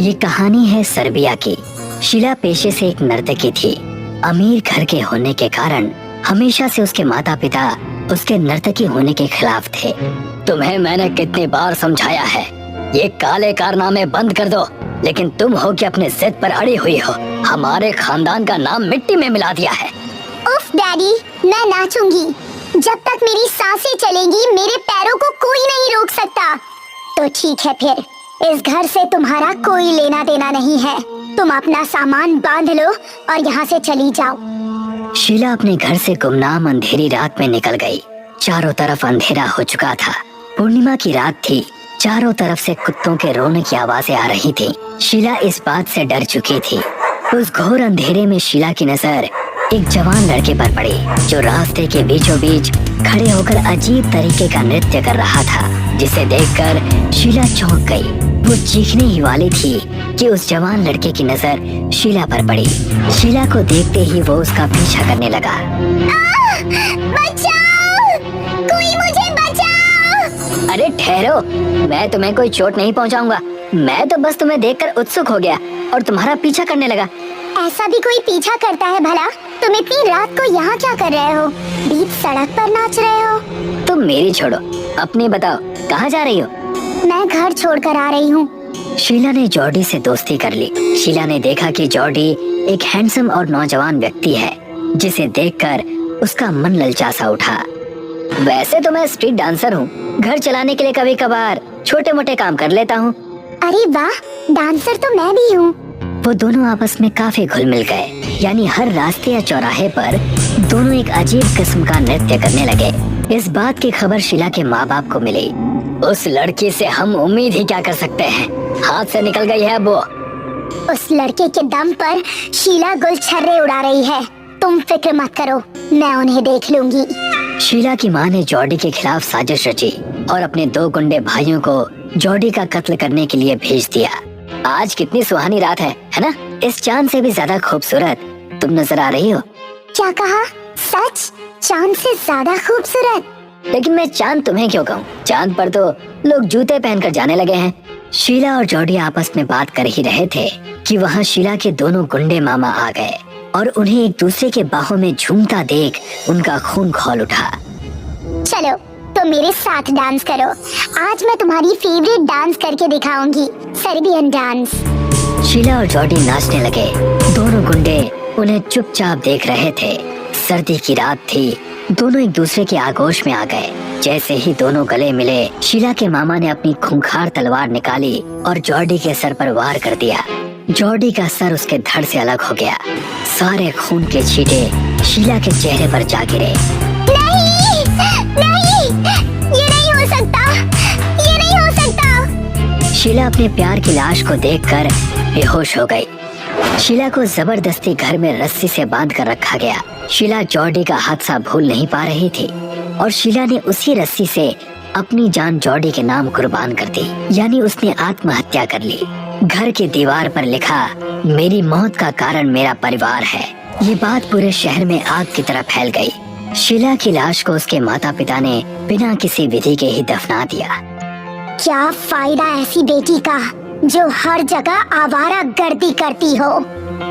ये कहानी है सर्बिया की। शीला पेशे से एक नर्तकी थी। अमीर घर के होने के कारण हमेशा से उसके माता पिता उसके नर्तकी होने के खिलाफ थे। तुम्हें मैंने कितनी बार समझाया है, ये काले कारनामे बंद कर दो, लेकिन तुम हो कि अपने जिद पर अड़ी हुई हो। हमारे खानदान का नाम मिट्टी में मिला दिया है। उफ डैडी, मैं नाचूंगी। जब तक मेरी सांसें चलेंगी मेरे पैरों को कोई नहीं रोक सकता। तो ठीक है फिर, इस घर से तुम्हारा कोई लेना देना नहीं है। तुम अपना सामान बांध लो और यहाँ से चली जाओ। शीला अपने घर से गुमनाम अंधेरी रात में निकल गई। चारों तरफ अंधेरा हो चुका था। पूर्णिमा की रात थी। चारों तरफ से कुत्तों के रोने की आवाजें आ रही थी। शीला इस बात से डर चुकी थी। उस घोर अंधेरे में शीला की नजर एक जवान लड़के पर पड़ी, जो रास्ते के बीचों बीच खड़े होकर अजीब तरीके का नृत्य कर रहा था, जिसे देखकर शीला चौंक गई। वो चीखने ही वाली थी कि उस जवान लड़के की नजर शीला पर पड़ी। शीला को देखते ही वो उसका पीछा करने लगा। बचाओ! कोई मुझे बचाओ! अरे ठहरो, मैं तुम्हें कोई चोट नहीं पहुंचाऊंगा। मैं तो बस तुम्हें देखकर उत्सुक हो गया और तुम्हारा पीछा करने लगा। ऐसा भी कोई पीछा करता है भला? तुम इतनी रात को यहाँ क्या कर रहे हो? बीच सड़क पर नाच रहे हो? तुम मेरी छोड़ो, अपनी बताओ, कहाँ जा रही हो? मैं घर छोड़कर आ रही हूँ। शीला ने जॉर्डी से दोस्ती कर ली। शीला ने देखा कि जॉर्डी एक हैंडसम और नौजवान व्यक्ति है, जिसे देखकर उसका मन ललचा सा उठा। वैसे तो मैं स्ट्रीट डांसर हूँ, घर चलाने के लिए कभी कभार छोटे मोटे काम कर लेता हूँ। अरे वाह, डांसर तो मैं भी हूँ। वो दोनों आपस में काफी घुल मिल गए। यानी हर रास्ते या चौराहे पर दोनों एक अजीब किस्म का नृत्य करने लगे। इस बात की खबर शीला के माँ बाप को मिली। उस लड़की से हम उम्मीद ही क्या कर सकते हैं, हाथ से निकल गई है वो। उस लड़के के दम पर शीला गुलछर्रे उड़ा रही है। तुम फिक्र मत करो, मैं उन्हें देख लूंगी। शीला की माँ ने जॉर्डी के खिलाफ साजिश रची और अपने 2 गुंडे भाइयों को जॉर्डी का कत्ल करने के लिए भेज दिया। आज कितनी सुहानी रात है ना? इस चांद से भी ज्यादा खूबसूरत तुम नजर आ रही हो। क्या कहा? सच? चांद से ज्यादा खूबसूरत? लेकिन मैं चांद तुम्हें क्यों कहूँ? चांद पर तो लोग जूते पहनकर जाने लगे हैं। शीला और जॉर्डी आपस में बात कर ही रहे थे कि वहाँ शीला के दोनों गुंडे मामा आ गए और उन्हें एक दूसरे के बाहों में झूमता देख उनका खून खौल उठा। चलो तो मेरे साथ डांस करो। आज मैं तुम्हारी फेवरेट डांस करके दिखाऊंगी, सर्बियन डांस। शीला और जॉर्डी नाचने लगे। दोनों गुंडे उन्हें चुपचाप देख रहे थे। सर्दी की रात थी। दोनों एक दूसरे के आगोश में आ गए। जैसे ही दोनों गले मिले, शीला के मामा ने अपनी खूंखार तलवार निकाली और जॉर्डी के सर पर वार कर दिया। जॉर्डी का सर उसके धड़ से अलग हो गया। सारे खून के छींटे शीला के चेहरे पर जा गिरे। नहीं, नहीं, ये नहीं हो सकता, ये नहीं हो सकता। शीला अपने प्यार की लाश को देखकर बेहोश हो गई। शीला को जबरदस्ती घर में रस्सी से बांध कर रखा गया। शीला जॉर्डी का हादसा भूल नहीं पा रही थी और शीला ने उसी रस्सी से अपनी जान जॉर्डी के नाम कुर्बान कर दी। यानी उसने आत्महत्या कर ली। घर की दीवार पर लिखा, मेरी मौत का कारण मेरा परिवार है। ये बात पूरे शहर में आग की तरह फैल गई। शीला की लाश को उसके माता पिता ने बिना किसी विधि के ही दफना दिया। क्या फायदा ऐसी बेटी का जो हर जगह आवारा गर्दी करती हो।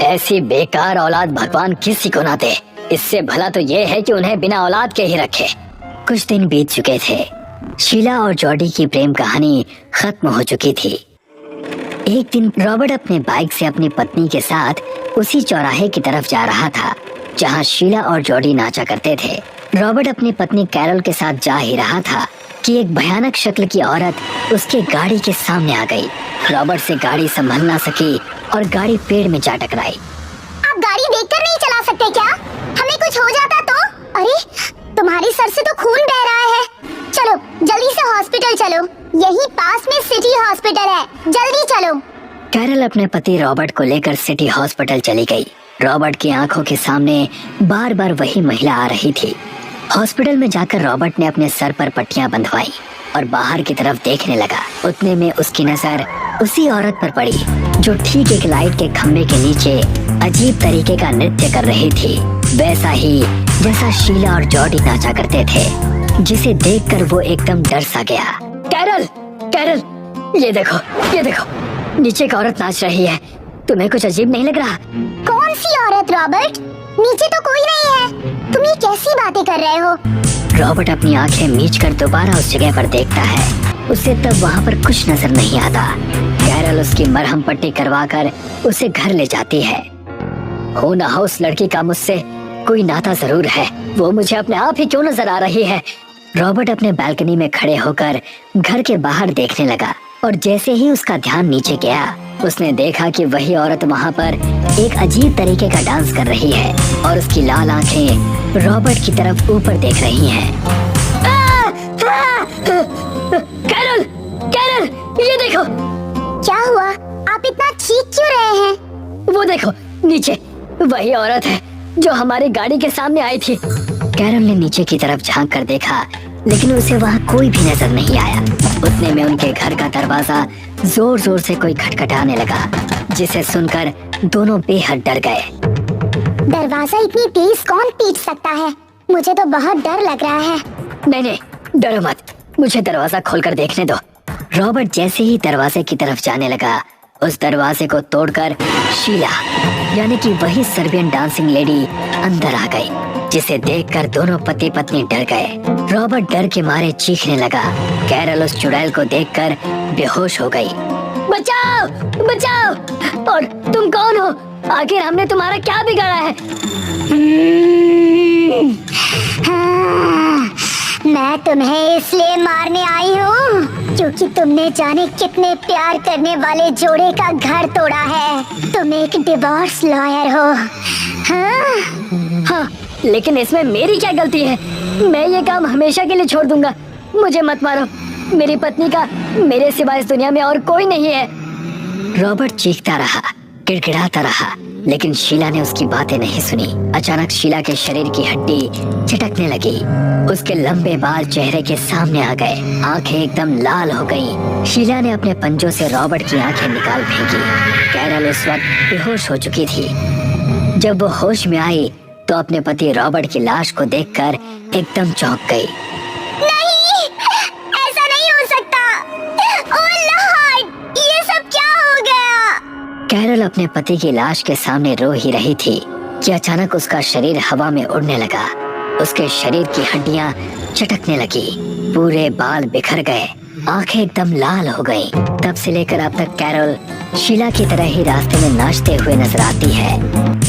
ऐसी बेकार औलाद भगवान किसी को ना दे। इससे भला तो ये है कि उन्हें बिना औलाद के ही रखे। कुछ दिन बीत चुके थे। शीला और जॉर्डी की प्रेम कहानी खत्म हो चुकी थी। एक दिन रॉबर्ट अपने बाइक से अपनी पत्नी के साथ उसी चौराहे की तरफ जा रहा था जहां शीला और जॉर्डी नाचा करते थे। रॉबर्ट अपनी पत्नी कैरल के साथ जा ही रहा था कि एक भयानक शक्ल की औरत उसके गाड़ी के सामने आ गई। रॉबर्ट से गाड़ी संभल ना सकी और गाड़ी पेड़ में जा टकराई। आप गाड़ी देखकर नहीं चला सकते क्या? हमें कुछ हो जाता तो? अरे, तुम्हारे सर से तो खून बह रहा है। चलो जल्दी से हॉस्पिटल चलो, यही पास में सिटी हॉस्पिटल है, जल्दी चलो। कैरल अपने पति रॉबर्ट को लेकर सिटी हॉस्पिटल चली गई। रॉबर्ट की आंखों के सामने बार बार वही महिला आ रही थी। हॉस्पिटल में जाकर रॉबर्ट ने अपने सर पर पट्टियां बंधवाई और बाहर की तरफ देखने लगा। उतने में उसकी नजर उसी औरत पर पड़ी जो ठीक एक लाइट के खंभे के नीचे अजीब तरीके का नृत्य कर रही थी, वैसा ही जैसा शीला और जॉर्डी नाचा करते थे, जिसे देखकर वो एकदम डर सा गया। कैरल, कैरल, ये देखो, ये देखो। नीचे एक औरत नाच रही है। तुम्हें कुछ अजीब नहीं लग रहा? कौन सी औरत रॉबर्ट? नीचे तो कोई नहीं है। तुम ये कैसी बातें कर रहे हो? रॉबर्ट अपनी आंखें मीच कर दोबारा उस जगह पर देखता है। उसे तब वहाँ पर कुछ नजर नहीं आता। कैरल उसकी मरहम पट्टी करवा कर उसे घर ले जाती है। हो ना हो उस लड़की का मुझसे कोई नाता जरूर है। वो मुझे अपने आप ही क्यों नजर आ रही है? रॉबर्ट अपने बालकनी में खड़े होकर घर के बाहर देखने लगा और जैसे ही उसका ध्यान नीचे गया उसने देखा कि वही औरत वहाँ पर एक अजीब तरीके का डांस कर रही है और उसकी लाल आंखें रॉबर्ट की तरफ ऊपर देख रही हैं। कैरल, कैरल, ये देखो। क्या हुआ? आप इतना चीख क्यों रहे हैं? वो देखो नीचे, वही औरत है जो हमारी गाड़ी के सामने आई थी। कैरल ने नीचे की तरफ झांक कर देखा लेकिन उसे वहाँ कोई भी नजर नहीं आया। उतने में उनके घर का दरवाजा जोर जोर से कोई खटखटाने लगा जिसे सुनकर दोनों बेहद डर गए। दरवाजा इतनी तेज कौन पीट सकता है? मुझे तो बहुत डर लग रहा है। नहीं नहीं, डरो मत, मुझे दरवाजा खोलकर देखने दो। रॉबर्ट जैसे ही दरवाजे की तरफ जाने लगा उस दरवाजे को तोड़कर शीला यानी कि वही सर्बियन डांसिंग लेडी अंदर आ गई, जिसे देखकर दोनों पति पत्नी डर गए। रॉबर्ट डर के मारे चीखने लगा। कैरल उस चुड़ैल को देखकर बेहोश हो गई। बचाओ, बचाओ! और तुम कौन हो? आखिर हमने तुम्हारा क्या बिगाड़ा है? हाँ, मैं तुम्हें इसलिए मारने आई हूँ क्योंकि तुमने जाने कितने प्यार करने वाले जोड़े का घर तोड़ा है। तुम एक डिवोर्स लॉयर हो। हाँ, लेकिन इसमें मेरी क्या गलती है? मैं ये काम हमेशा के लिए छोड़ दूंगा। मुझे मत मारो। मेरी पत्नी का मेरे सिवा इस दुनिया में और कोई नहीं है। रॉबर्ट चीखता रहा, गिड़गिड़ाता रहा, लेकिन शीला ने उसकी बातें नहीं सुनी। अचानक शीला के शरीर की हड्डी झटकने लगी। उसके लंबे बाल चेहरे के सामने आ गए। आंखें एकदम लाल हो गईं। शीला ने अपने पंजों से रॉबर्ट की आंखें निकाल फेंकी। कैरल उस वक्त बेहोश हो चुकी थी। जब वो होश में आई तो अपने पति रॉबर्ट की लाश को देखकर एकदम चौंक गई। नहीं, ऐसा नहीं हो सकता। ओह लॉर्ड, ये सब क्या हो गया? कैरल अपने पति की लाश के सामने रो ही रही थी कि अचानक उसका शरीर हवा में उड़ने लगा। उसके शरीर की हड्डियां चटकने लगी, पूरे बाल बिखर गए, आंखें एकदम लाल हो गईं। तब से लेकर अब तक कैरल शीला की तरह ही रास्ते में नाचते हुए नजर आती है।